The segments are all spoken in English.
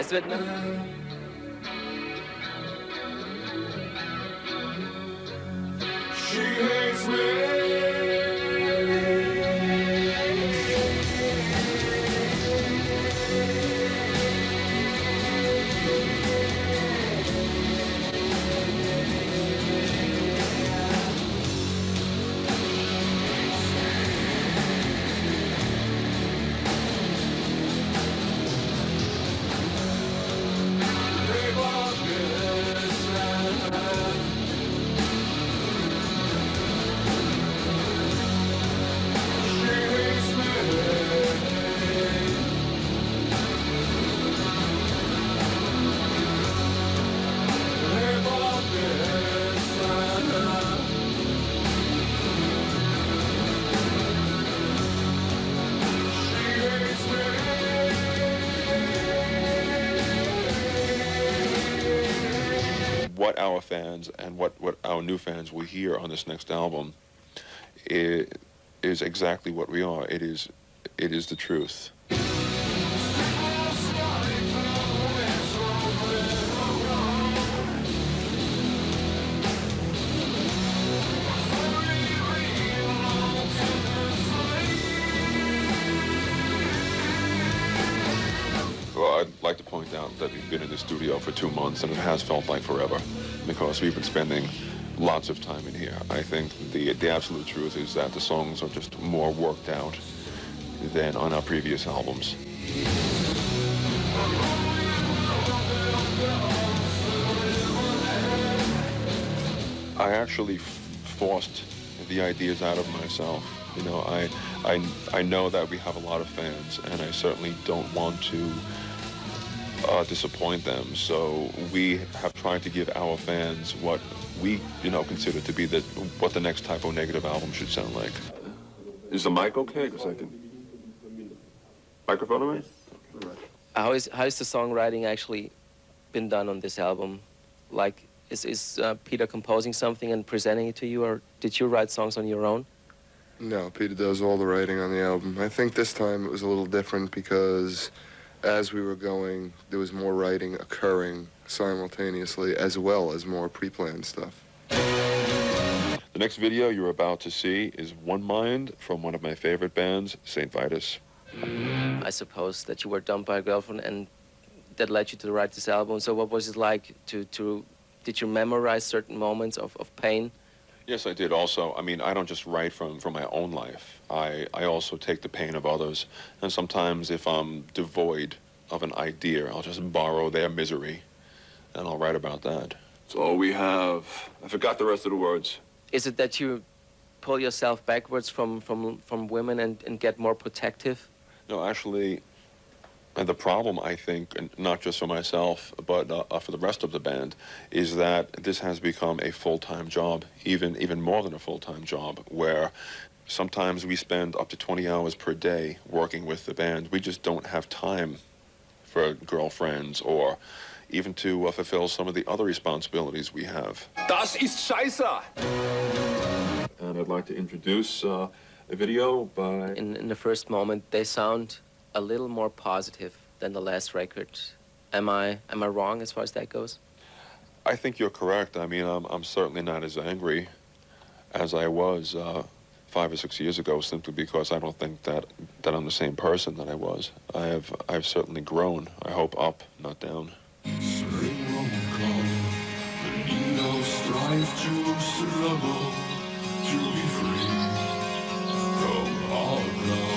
Es wird noch... She hates me. What our fans and what our new fans will hear on this next album is exactly what we are. It is the truth. Well, I'd like to point out that we've been in the studio for 2 months, and it has felt like forever, because we've been spending lots of time in here. I think the absolute truth is that the songs are just more worked out than on our previous albums. I actually forced the ideas out of myself. You know, I know that we have a lot of fans, and I certainly don't want to disappoint them. So we have tried to give our fans what we, consider to be what the next Type O Negative album should sound like. Is the mic okay? Because I can... Microphone on it? How is the songwriting actually been done on this album? Like, is Peter composing something and presenting it to you, or did you write songs on your own? No, Peter does all the writing on the album. I think this time it was a little different because as we were going, there was more writing occurring simultaneously, as well as more pre-planned stuff. The next video you're about to see is One Mind from one of my favorite bands, St. Vitus. I suppose that you were dumped by a girlfriend and that led you to write this album. So what was it like did you memorize certain moments of pain? Yes, I did also. I mean, I don't just write from my own life. I also take the pain of others. And sometimes if I'm devoid of an idea, I'll just borrow their misery and I'll write about that. That's all we have. I forgot the rest of the words. Is it that you pull yourself backwards from women and get more protective? No, actually, and the problem, I think, and not just for myself, but for the rest of the band, is that this has become a full-time job, even more than a full-time job, where sometimes we spend up to 20 hours per day working with the band. We just don't have time for girlfriends or even to fulfill some of the other responsibilities we have. Das ist Scheiße! And I'd like to introduce a video by... In the first moment, they sound a little more positive than the last record. Am I wrong as far as that goes? I think you're correct. I mean, I'm certainly not as angry as I was 5 or 6 years ago, simply because I don't think that I'm the same person that I was. I've certainly grown. I hope up, not down. Spring won't come, the needles strive to struggle to be free from our ground.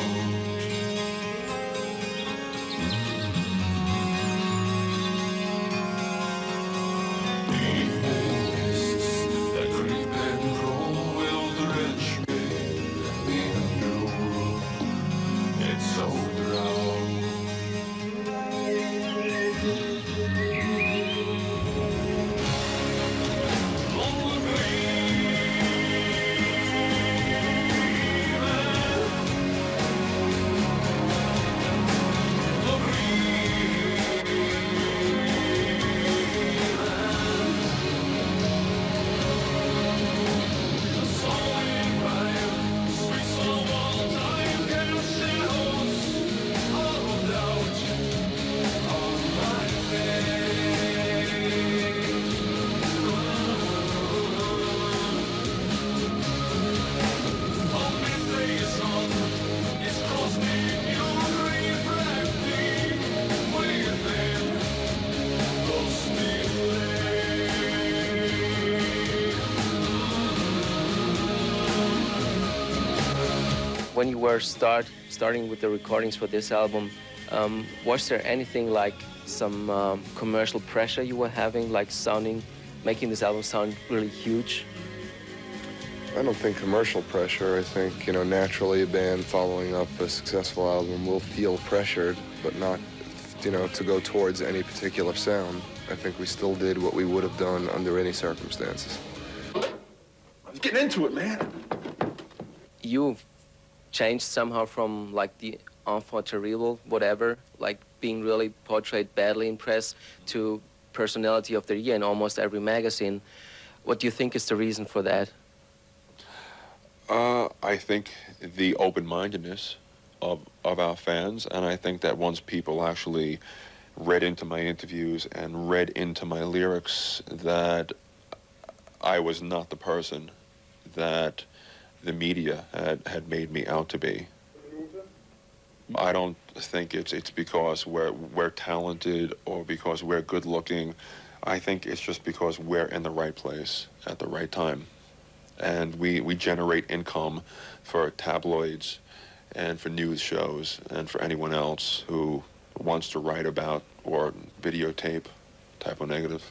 When you were starting with the recordings for this album, was there anything like some commercial pressure you were having, like making this album sound really huge? I don't think commercial pressure. I think, you know, naturally a band following up a successful album will feel pressured, but not, you know, to go towards any particular sound. I think we still did what we would have done under any circumstances. Let's get into it, man. You've changed somehow from like the enfant terrible, whatever, like being really portrayed badly in press, to personality of the year in almost every magazine. What do you think is the reason for that? I think the open-mindedness of our fans, and I think that once people actually read into my interviews and read into my lyrics that I was not the person that the media had made me out to be. I don't think it's because we're talented or because we're good looking. I think it's just because we're in the right place at the right time. And we generate income for tabloids and for news shows and for anyone else who wants to write about or videotape Type O Negative.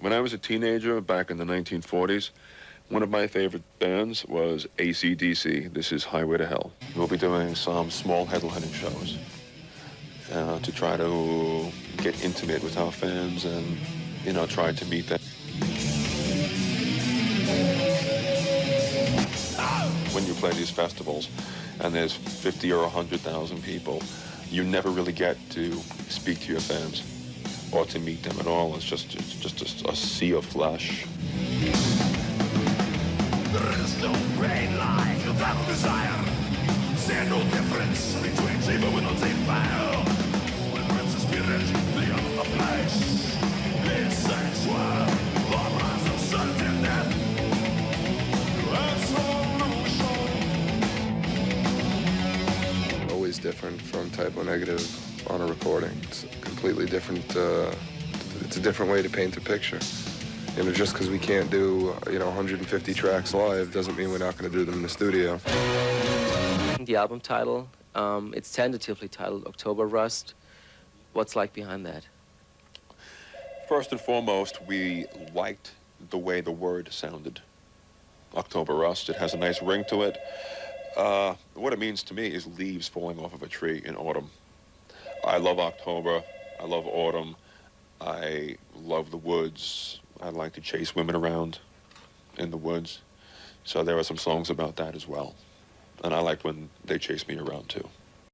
When I was a teenager back in the 1940s, one of my favorite bands was AC/DC. This is Highway to Hell. We'll be doing some small headlining shows to try to get intimate with our fans and, you know, try to meet them. When you play these festivals and there's 50 or 100,000 people, you never really get to speak to your fans or to meet them at all. It's just a sea of flesh. There is no pain like that desire. See no difference between table with no tape fire. When Prince's spirit, the other place. It's sexual, horrors of certain death. Always different from Type O Negative on a recording. It's a completely different, it's a different way to paint a picture. You know, just because we can't do, you know, 150 tracks live doesn't mean we're not going to do them in the studio. The album title, it's tentatively titled October Rust. What's like behind that? First and foremost, we liked the way the word sounded. October Rust, it has a nice ring to it. What it means to me is leaves falling off of a tree in autumn. I love October, I love autumn, I love the woods. I like to chase women around in the woods. So there are some songs about that as well. And I like when they chase me around too.